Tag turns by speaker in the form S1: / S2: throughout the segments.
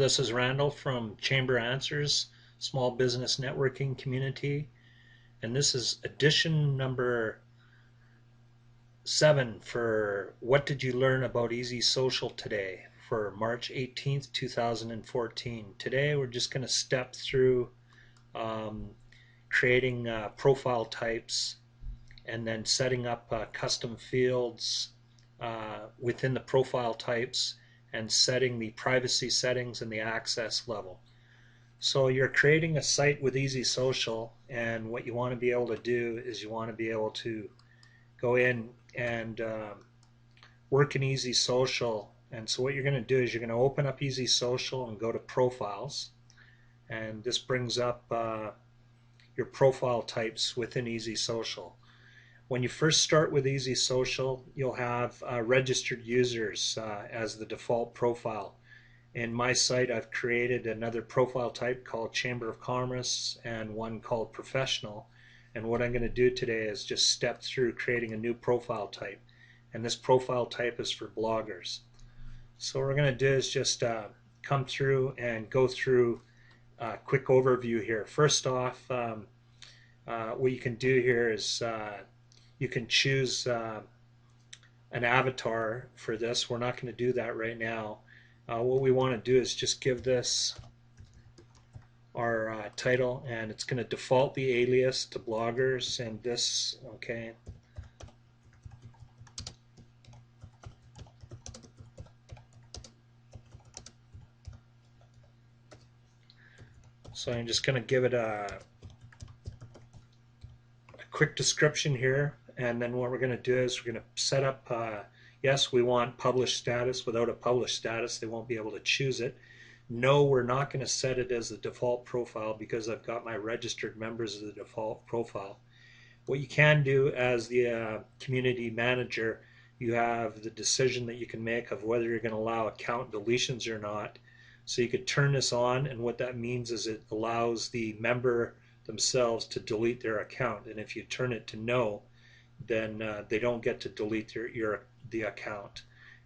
S1: this is Randall from Chamber Answers, Small Business Networking Community, and this is edition number 7 for What Did You Learn About Easy Social today for March 18th, 2014. Today we're just going to step through creating profile types and then setting up custom fields within the profile types and setting the privacy settings and the access level. So you're creating a site with Easy Social, and what you want to be able to do is you want to be able to go in and work in Easy Social. And so what you're going to do is you're going to open up Easy Social and go to Profiles, and this brings up your profile types within Easy Social. When you first start with Easy Social, you'll have registered users as the default profile. In my site, I've created another profile type called Chamber of Commerce and one called Professional. And what I'm going to do today is just step through creating a new profile type. And this profile type is for bloggers. So what we're going to do is just come through and go through a quick overview here. First off, what you can do here is you can choose an avatar for this. We're not going to do that right now. What we want to do is just give this our title, and it's going to default the alias to bloggers, and this, okay. So I'm just going to give it a quick description here, and then what we're going to do is we're going to set up yes, we want published status. Without a published status, they won't be able to choose it. No, we're not going to set it as the default profile because I've got my registered members as the default profile. What you can do as the community manager, you have the decision that you can make of whether you're going to allow account deletions or not. So you could turn this on, and what that means is it allows the member themselves to delete their account, and if you turn it to no, then they don't get to delete the account,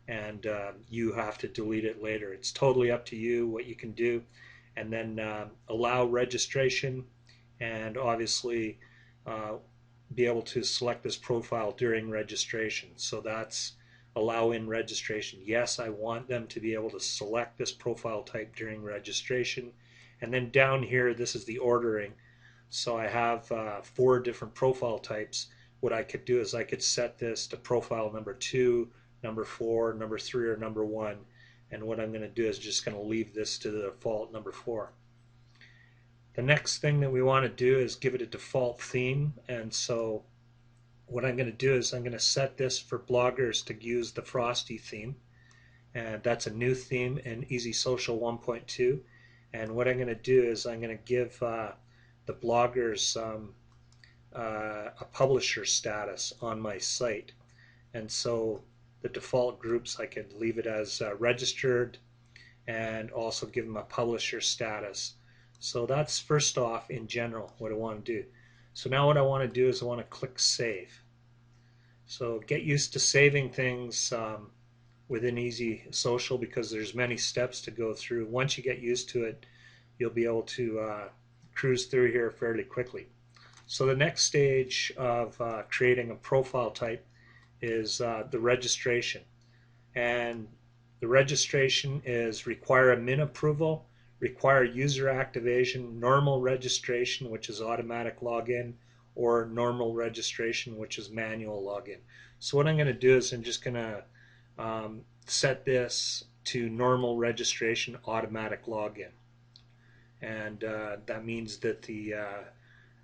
S1: and you have to delete it later. It's totally up to you what you can do. And then allow registration, and obviously be able to select this profile during registration. So that's allow in registration. Yes, I want them to be able to select this profile type during registration. And then down here, this is the ordering. So I have 4 different profile types. What I could do is I could set this to profile number 2, number 4, number 3, or number 1. And what I'm going to do is just going to leave this to the default number 4. The next thing that we want to do is give it a default theme. And so what I'm going to do is I'm going to set this for bloggers to use the Frosty theme. And that's a new theme in Easy Social 1.2. And what I'm going to do is I'm going to give the bloggers a publisher status on my site. And so the default groups, I could leave it as registered and also give them a publisher status. So that's first off in general what I want to do. So now what I want to do is I want to click Save. So get used to saving things within Easy Social because there's many steps to go through. Once you get used to it, you'll be able to cruise through here fairly quickly. So the next stage of creating a profile type is the registration. And the registration is require admin approval, require user activation, normal registration, which is automatic login, or normal registration, which is manual login. So what I'm going to do is I'm just going to set this to normal registration, automatic login. And that means that the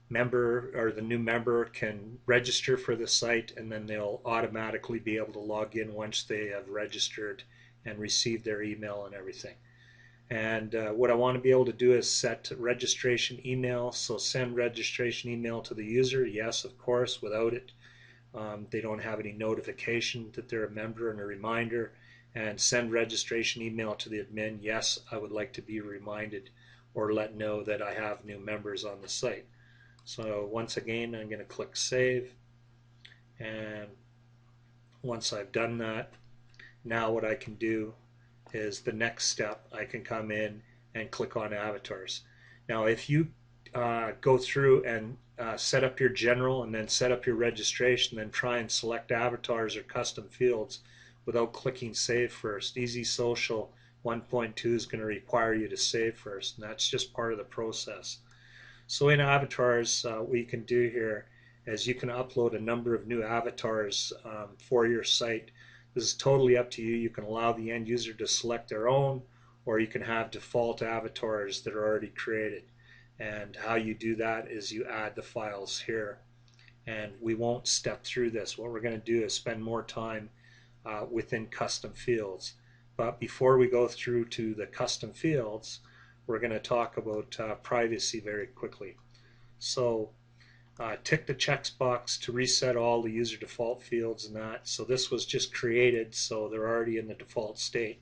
S1: member or the new member can register for the site, and then they'll automatically be able to log in once they have registered and received their email and everything. And what I want to be able to do is set registration email. So send registration email to the user. Yes, of course. Without it, they don't have any notification that they're a member and a reminder. And send registration email to the admin. Yes, I would like to be reminded or let know that I have new members on the site. So once again, I'm going to click Save. And once I've done that, now what I can do is the next step. I can come in and click on avatars. Now if you go through and set up your general and then set up your registration, then try and select avatars or custom fields without clicking save first, Easy Social 1.2 is going to require you to save first, and that's just part of the process. So in avatars, what you can do here is you can upload a number of new avatars for your site. This is totally up to you. You can allow the end user to select their own, or you can have default avatars that are already created. And how you do that is you add the files here. And we won't step through this. What we're going to do is spend more time within custom fields. But before we go through to the custom fields, we're going to talk about privacy very quickly. So tick the checkbox to reset all the user default fields and that. So this was just created, so they're already in the default state.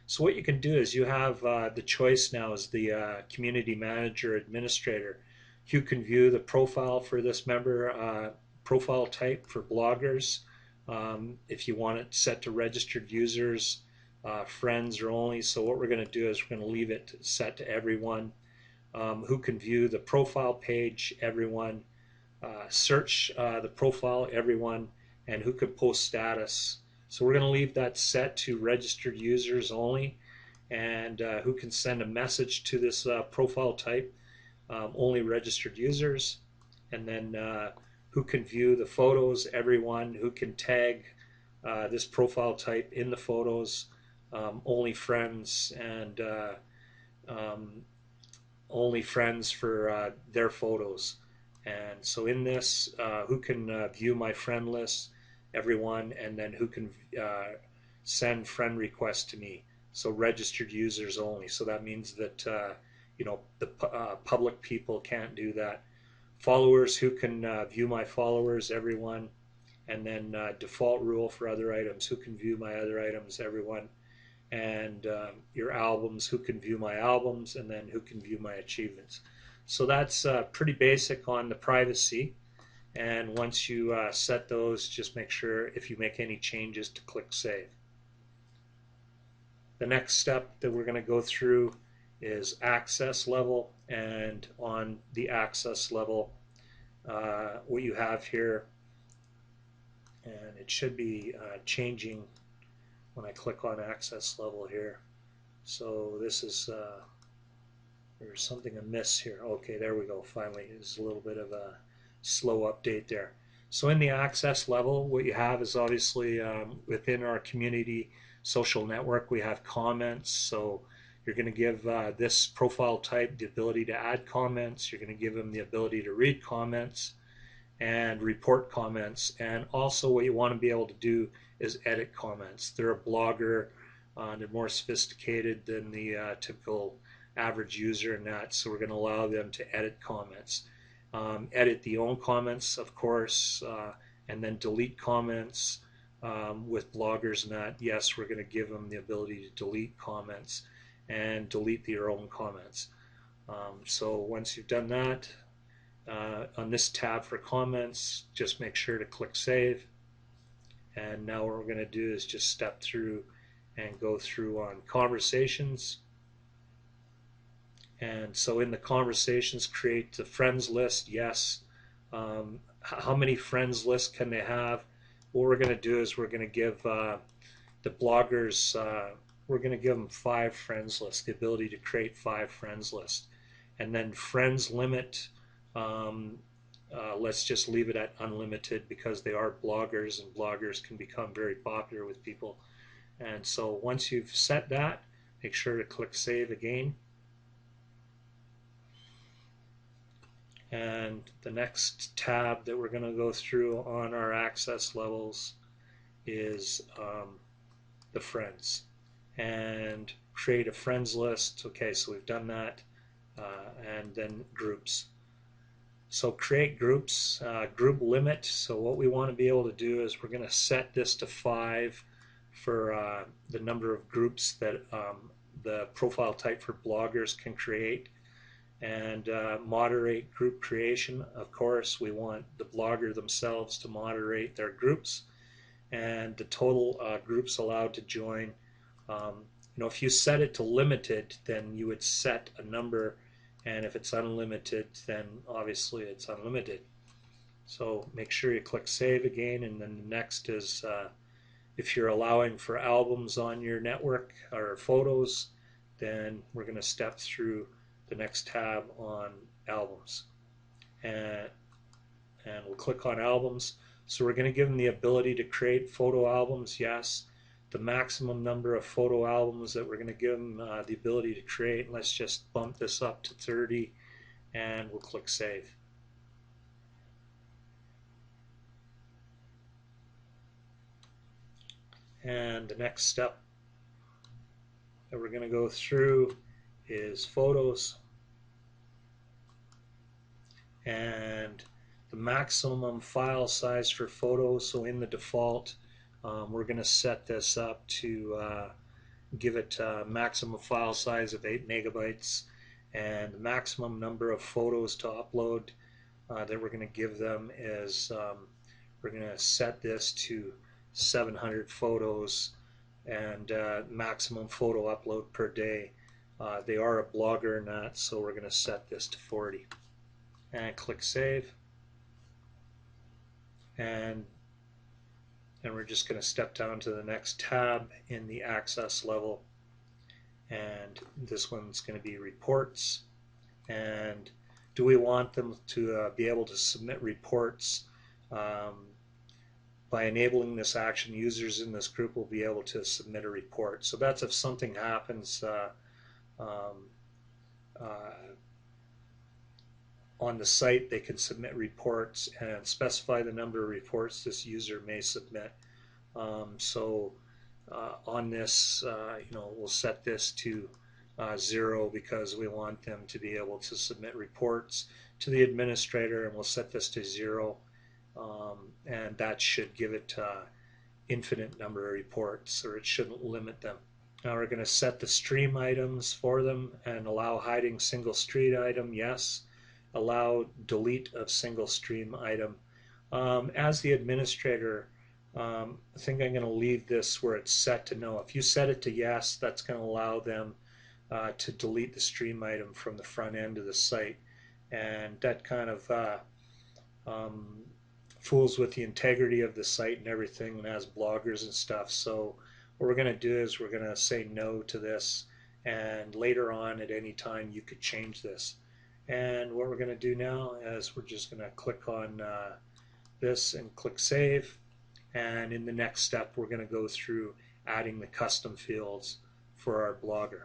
S1: So what you can do is you have the choice now as the community manager administrator. You can view the profile for this member, profile type for bloggers. If you want it set to registered users, friends or only. So what we're going to do is we're going to leave it set to everyone. Who can view the profile page, everyone. Search the profile, everyone, and who could post status. So we're going to leave that set to registered users only, and who can send a message to this profile type, only registered users, and then who can view the photos, everyone, who can tag this profile type in the photos, only friends, and only friends for their photos. And so in this, who can view my friend list, everyone, and then who can send friend requests to me. So registered users only. So that means that the public people can't do that. Followers, who can view my followers, everyone, and then default rule for other items, who can view my other items, everyone, and your albums, who can view my albums, and then who can view my achievements. So that's pretty basic on the privacy. And once you set those, just make sure if you make any changes to click save. The next step that we're going to go through is access level. And on the access level, what you have here, and it should be changing when I click on access level here. So this is there's something amiss here. Okay, there we go. Finally, there's a little bit of a slow update there. So in the access level, what you have is obviously within our community social network, we have comments. So you're going to give this profile type the ability to add comments. You're going to give them the ability to read comments and report comments. And also what you want to be able to do is edit comments. They're a blogger. They're more sophisticated than the typical average user in that, so we're going to allow them to edit comments. Edit the own comments, of course, and then delete comments with bloggers and that. Yes, we're going to give them the ability to delete comments and delete their own comments. So once you've done that, on this tab for comments, just make sure to click save. And now what we're going to do is just step through and go through on conversations. And so in the conversations, create the friends list. Yes. How many friends list can they have? What we're going to do is we're going to give the bloggers, we're going to give them 5 friends lists, the ability to create 5 friends lists. And then friends limit, let's just leave it at unlimited because they are bloggers and bloggers can become very popular with people. And so once you've set that, make sure to click save again. And the next tab that we're going to go through on our access levels is the friends. And create a friends list. Okay, so we've done that. And then groups. So create groups, group limit. So what we want to be able to do is we're going to set this to 5 for the number of groups that the profile type for bloggers can create. And moderate group creation. Of course, we want the blogger themselves to moderate their groups, and the total groups allowed to join. if you set it to limited, then you would set a number, and if it's unlimited, then obviously it's unlimited. So make sure you click save again, and then the next is if you're allowing for albums on your network or photos, then we're going to step through the next tab on albums. And we'll click on albums. So we're going to give them the ability to create photo albums, yes. The maximum number of photo albums that we're going to give them the ability to create. Let's just bump this up to 30, and we'll click save. And the next step that we're going to go through is photos. And the maximum file size for photos, so in the default, we're going to set this up to give it a maximum file size of 8 megabytes, and the maximum number of photos to upload that we're going to give them is we're going to set this to 700 photos, and maximum photo upload per day. They are a blogger and that, so we're going to set this to 40. And click save. And we're just going to step down to the next tab in the access level, and this one's going to be reports. And do we want them to be able to submit reports? By enabling this action, users in this group will be able to submit a report. So that's if something happens on the site, they can submit reports and specify the number of reports this user may submit. On this, we'll set this to 0 because we want them to be able to submit reports to the administrator, and we'll set this to 0, and that should give it infinite number of reports, or it shouldn't limit them. Now we're going to set the stream items for them and allow hiding single stream item, yes. Allow delete of single stream item. As the administrator, I think I'm going to leave this where it's set to no. If you set it to yes, that's going to allow them to delete the stream item from the front end of the site, and that kind of fools with the integrity of the site and everything, and as bloggers and stuff. So what we're going to do is we're going to say no to this, and later on at any time you could change this. And what we're going to do now is we're just going to click on this and click save, and in the next step we're going to go through adding the custom fields for our blogger.